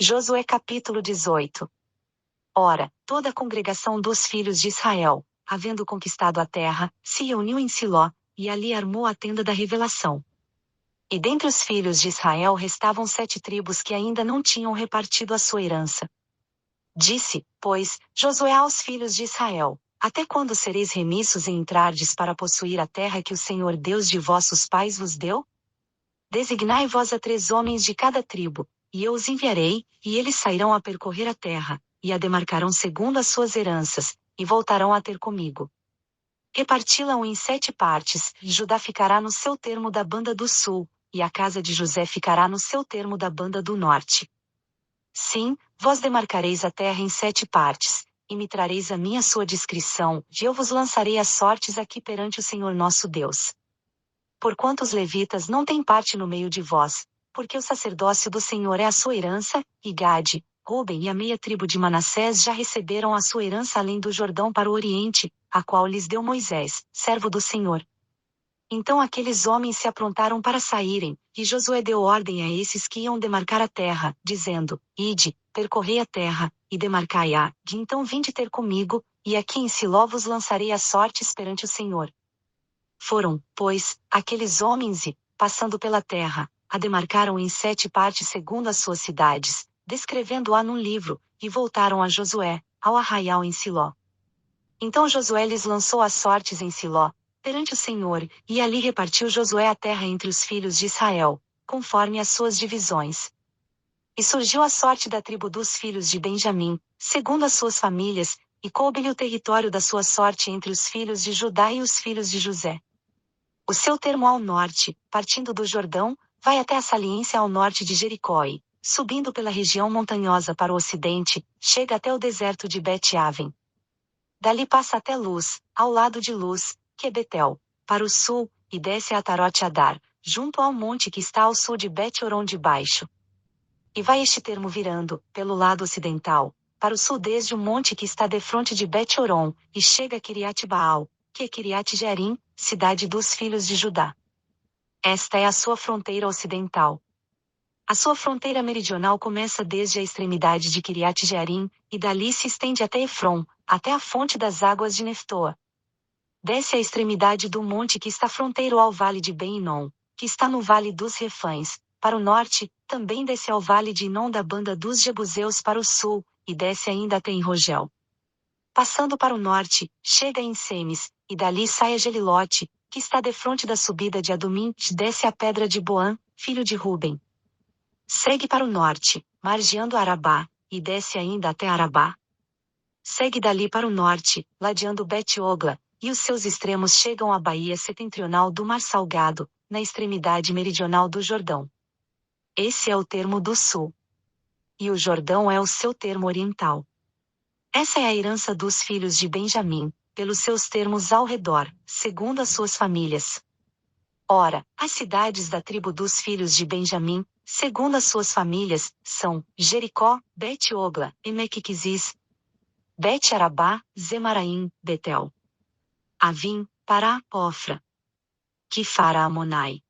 Josué capítulo 18. Ora, toda a congregação dos filhos de Israel, havendo conquistado a terra, se reuniu em Siló, e ali armou a tenda da revelação. E dentre os filhos de Israel restavam 7 tribos que ainda não tinham repartido a sua herança. Disse, pois, Josué aos filhos de Israel: Até quando sereis remissos em entrardes para possuir a terra que o Senhor Deus de vossos pais vos deu? Designai vós a 3 homens de cada tribo, e eu os enviarei, e eles sairão a percorrer a terra, e a demarcarão segundo as suas heranças, e voltarão a ter comigo. Reparti-la-ão em 7 partes, e Judá ficará no seu termo da banda do sul, e a casa de José ficará no seu termo da banda do norte. Sim, vós demarcareis a terra em 7 partes, e me trareis a minha sua descrição, e eu vos lançarei as sortes aqui perante o Senhor nosso Deus. Porquanto os levitas não têm parte no meio de vós, porque o sacerdócio do Senhor é a sua herança, e Gade, Ruben e a meia tribo de Manassés já receberam a sua herança além do Jordão para o oriente, a qual lhes deu Moisés, servo do Senhor. Então aqueles homens se aprontaram para saírem, e Josué deu ordem a esses que iam demarcar a terra, dizendo: Ide, percorrei a terra, e demarcai-a, e então vinde ter comigo, e aqui em Siló vos lançarei as sortes perante o Senhor. Foram, pois, aqueles homens e, passando pela terra, a demarcaram em 7 partes segundo as suas cidades, descrevendo-a num livro, e voltaram a Josué, ao arraial em Siló. Então Josué lhes lançou as sortes em Siló, perante o Senhor, e ali repartiu Josué a terra entre os filhos de Israel, conforme as suas divisões. E surgiu a sorte da tribo dos filhos de Benjamim, segundo as suas famílias, e coube-lhe o território da sua sorte entre os filhos de Judá e os filhos de José. O seu termo ao norte, partindo do Jordão, vai até a saliência ao norte de Jericó e, subindo pela região montanhosa para o ocidente, chega até o deserto de Bet-Aven. Dali passa até Luz, ao lado de Luz, que é Betel, para o sul, e desce a Atarote-Adar, junto ao monte que está ao sul de Bet-Horon de baixo. E vai este termo virando, pelo lado ocidental, para o sul desde o monte que está defronte de Bet-Horon, e chega a Kiriat-Baal, que é Kiriat-Jearim, cidade dos filhos de Judá. Esta é a sua fronteira ocidental. A sua fronteira meridional começa desde a extremidade de Kiriat-Jearim, e dali se estende até Efron, até a fonte das águas de Neftoa. Desce à extremidade do monte que está fronteiro ao vale de Ben-Hinom, que está no vale dos Refães, para o norte, também desce ao vale de Hinom da banda dos Jebuseus para o sul, e desce ainda até em Rogel. Passando para o norte, chega em Semes, e dali sai a Gelilote, que está defronte da subida de Adumim, desce a pedra de Boã, filho de Ruben. Segue para o norte, margeando Arabá, e desce ainda até Arabá. Segue dali para o norte, ladeando Bet-Ogla, e os seus extremos chegam à baía setentrional do Mar Salgado, na extremidade meridional do Jordão. Esse é o termo do sul. E o Jordão é o seu termo oriental. Essa é a herança dos filhos de Benjamim, pelos seus termos ao redor, segundo as suas famílias. Ora, as cidades da tribo dos filhos de Benjamim, segundo as suas famílias, são Jericó, Bet-Ogla, Emequiquizis, Bet-Arabá, Zemaraim, Betel, Avim, Pará, Ofra, Quifara Amonai,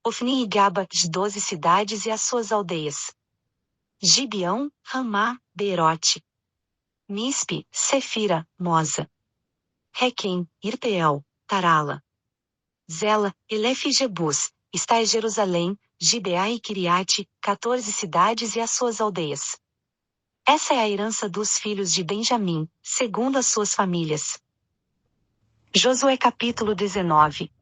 Ofni e Gaba, 12 cidades e as suas aldeias. Gibeão, Ramá, Beerote, Mispe, Sefira, Moza, Requem, Irpeel, Tarala, Zela, Elef e Jebus, está em Jerusalém, Gibeá e Kiriate, 14 cidades e as suas aldeias. Essa é a herança dos filhos de Benjamim, segundo as suas famílias. Josué capítulo 19.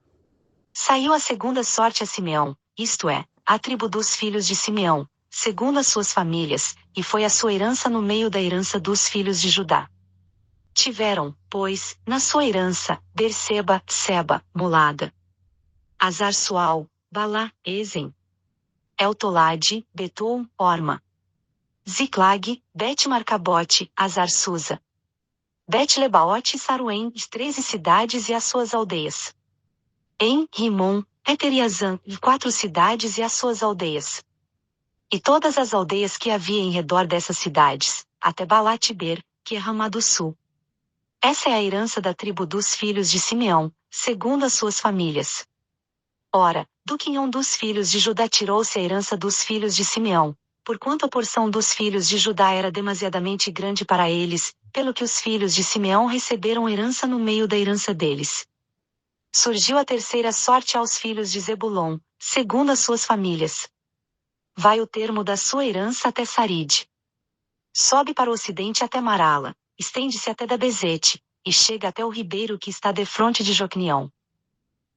Saiu a segunda sorte a Simeão, isto é, a tribo dos filhos de Simeão, segundo as suas famílias, e foi a sua herança no meio da herança dos filhos de Judá. Tiveram, pois, na sua herança, Berseba, Seba, Molada, Azar-Sual, Balá, Ezen, Eltolade, Betul, Orma, Ziclag, Bet-Marcabote, Azar-Susa, Bet-Lebaote e Saruém, 13 cidades e as suas aldeias. Em Rimon, Eteriazã, 4 cidades e as suas aldeias. E todas as aldeias que havia em redor dessas cidades, até Balat-Ber, que é Ramá do Sul. Essa é a herança da tribo dos filhos de Simeão, segundo as suas famílias. Ora, do quinhão dos filhos de Judá tirou-se a herança dos filhos de Simeão, porquanto a porção dos filhos de Judá era demasiadamente grande para eles, pelo que os filhos de Simeão receberam herança no meio da herança deles. Surgiu a terceira sorte aos filhos de Zebulon, segundo as suas famílias. Vai o termo da sua herança até Saride. Sobe para o ocidente até Marala, estende-se até Dabezete, e chega até o ribeiro que está defronte de Jocneão.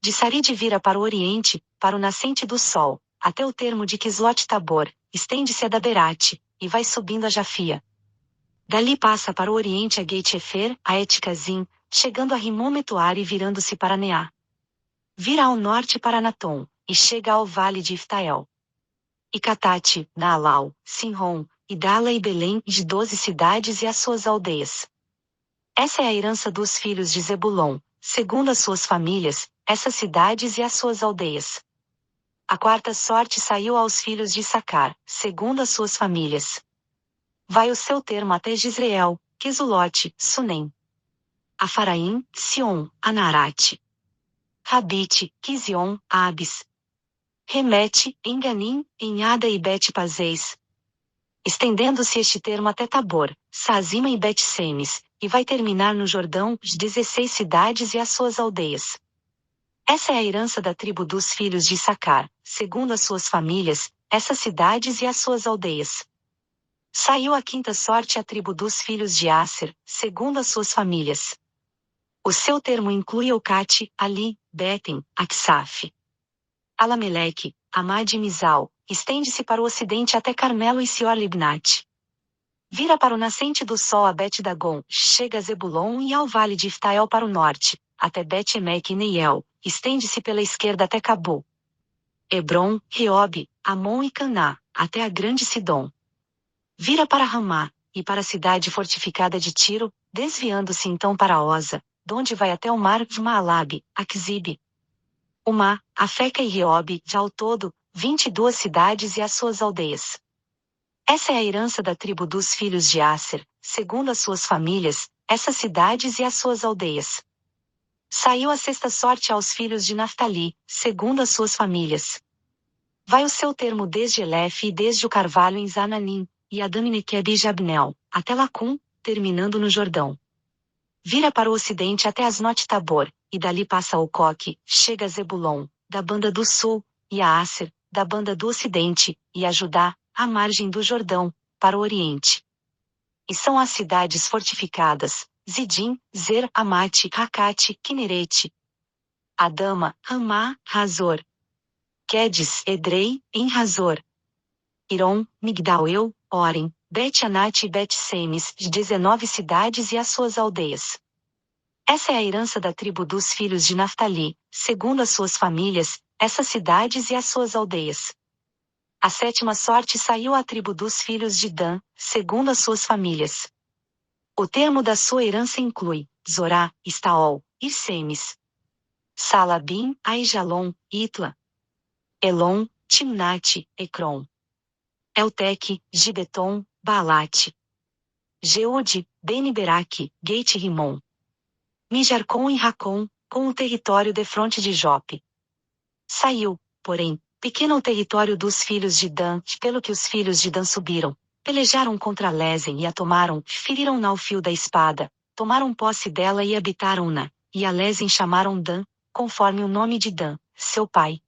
De Saride vira para o oriente, para o nascente do sol, até o termo de Quislote-Tabor, estende-se a Daberate, e vai subindo a Jafia. Dali passa para o oriente a Geit-Efer, a Eticazim, chegando a Rimon-Metuar e virando-se para Neá. Vira ao norte para Natom, e chega ao vale de Iftael. E Catate, Naalau, Sinron, Idala e Belém, de 12 cidades e as suas aldeias. Essa é a herança dos filhos de Zebulon, segundo as suas famílias, essas cidades e as suas aldeias. A quarta sorte saiu aos filhos de Issacar, segundo as suas famílias. Vai o seu termo até Jezreel, Quesulote, Sunem. Afaraim, Sion, Anarate. Rabite, Quizion, Abis. Remete, Enganim, Enhada e Bet-Pazeis. Estendendo-se este termo até Tabor, Sazima e Bet-Semes, e vai terminar no Jordão, de 16 cidades e as suas aldeias. Essa é a herança da tribo dos filhos de Issacar, segundo as suas famílias, essas cidades e as suas aldeias. Saiu a quinta sorte à tribo dos filhos de Asser, segundo as suas famílias. O seu termo inclui Eucate, Ali, Betem, Aksaf, Alameleque, Amad e Mizal, estende-se para o ocidente até Carmelo e Sior-Libnate. Vira para o nascente do sol a Bet-Dagon, chega a Zebulon e ao vale de Iftael para o norte, até Bet-Emeque e Neiel, estende-se pela esquerda até Cabu. Hebron, Reobe, Amon e Caná, até a grande Sidom. Vira para Ramá, e para a cidade fortificada de Tiro, desviando-se então para Oza, donde vai até o mar de Maalabe, Aquzibe. Umá, Afeca e Reobe, já ao todo, 22 cidades e as suas aldeias. Essa é a herança da tribo dos filhos de Asser, segundo as suas famílias, essas cidades e as suas aldeias. Saiu a sexta sorte aos filhos de Naftali, segundo as suas famílias. Vai o seu termo desde Elefe e desde o carvalho em Zananim, e Adaminequeb e Jabnel, até Lacum, terminando no Jordão. Vira para o ocidente até Asnote-Tabor, e dali passa o Coque, chega a Zebulon, da banda do sul, e a Asser, da banda do ocidente, e a Judá, à margem do Jordão, para o oriente. E são as cidades fortificadas, Zidim, Zer, Amate, Rakate, Kinerete, Adama, Ramá, Razor, Quedes, Edrei, em Razor, Iron, Migdal-eu, Orem, Bet-Anate e Bet-Semes, de 19 cidades e as suas aldeias. Essa é a herança da tribo dos filhos de Naftali, segundo as suas famílias, essas cidades e as suas aldeias. A sétima sorte saiu à tribo dos filhos de Dan, segundo as suas famílias. O termo da sua herança inclui Zorá, Estaol, Irsemes, Salabim, Aijalon, Itla, Elon, Timnate, Ecrom, Elteque, Gibeton, Baalate, Geude, Beni-Beraque, Geit-Rimon, Mijarcom e Racom, com o território defronte de Jope. Saiu, porém, pequeno o território dos filhos de Dan, pelo que os filhos de Dan subiram, pelejaram contra Lesen e a tomaram, feriram-na ao fio da espada, tomaram posse dela e habitaram-na, e a Lesen chamaram Dan, conforme o nome de Dan, seu pai.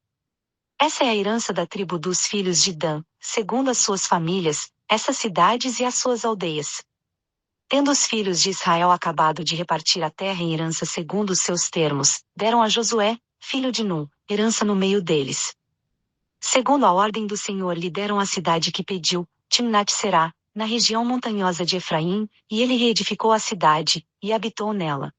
Essa é a herança da tribo dos filhos de Dan, segundo as suas famílias, essas cidades e as suas aldeias. Tendo os filhos de Israel acabado de repartir a terra em herança segundo os seus termos, deram a Josué, filho de Num, herança no meio deles. Segundo a ordem do Senhor lhe deram a cidade que pediu, Timnat-Será, na região montanhosa de Efraim, e ele reedificou a cidade, e habitou nela.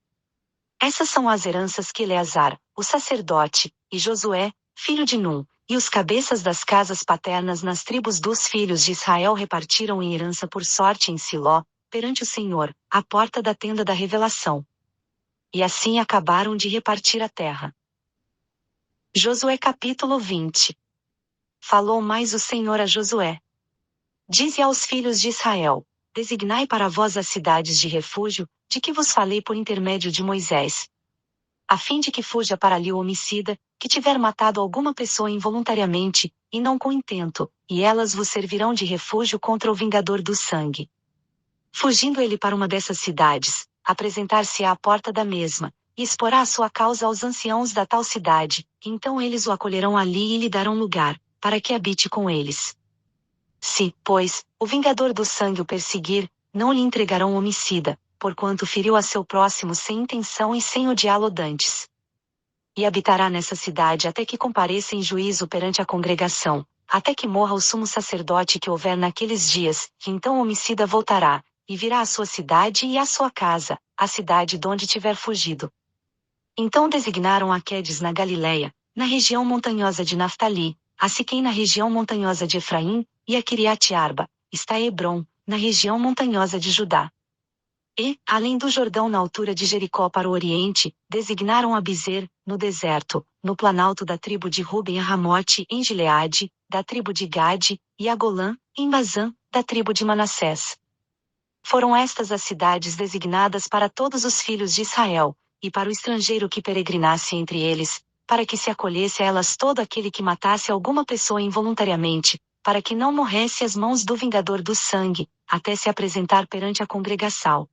Essas são as heranças que Eleazar, o sacerdote, e Josué, filho de Num, e os cabeças das casas paternas nas tribos dos filhos de Israel repartiram em herança por sorte em Siló, perante o Senhor, à porta da tenda da revelação. E assim acabaram de repartir a terra. Josué capítulo 20. Falou mais o Senhor a Josué. Dize aos filhos de Israel: designai para vós as cidades de refúgio, de que vos falei por intermédio de Moisés. a fim de que fuja para ali o homicida, que tiver matado alguma pessoa involuntariamente, e não com intento, e elas vos servirão de refúgio contra o vingador do sangue. Fugindo ele para uma dessas cidades, apresentar-se-á à porta da mesma, e exporá a sua causa aos anciãos da tal cidade, então eles o acolherão ali e lhe darão lugar, para que habite com eles. Se, pois, o vingador do sangue o perseguir, não lhe entregarão o homicida, porquanto feriu a seu próximo sem intenção e sem odiá-lo dantes. E habitará nessa cidade até que compareça em juízo perante a congregação, até que morra o sumo sacerdote que houver naqueles dias, que então o homicida voltará, e virá à sua cidade e à sua casa, a cidade donde tiver fugido. Então designaram a Quedes na Galiléia, na região montanhosa de Naftali, a Siquém na região montanhosa de Efraim, e a Quiriate-Arba, está Hebrom, na região montanhosa de Judá. E, além do Jordão na altura de Jericó para o oriente, designaram a Bizer, no deserto, no planalto da tribo de Ruben a Ramote em Gileade, da tribo de Gade, e a Golã, em Bazã, da tribo de Manassés. Foram estas as cidades designadas para todos os filhos de Israel, e para o estrangeiro que peregrinasse entre eles, para que se acolhesse a elas todo aquele que matasse alguma pessoa involuntariamente, para que não morresse às mãos do vingador do sangue, até se apresentar perante a congregação.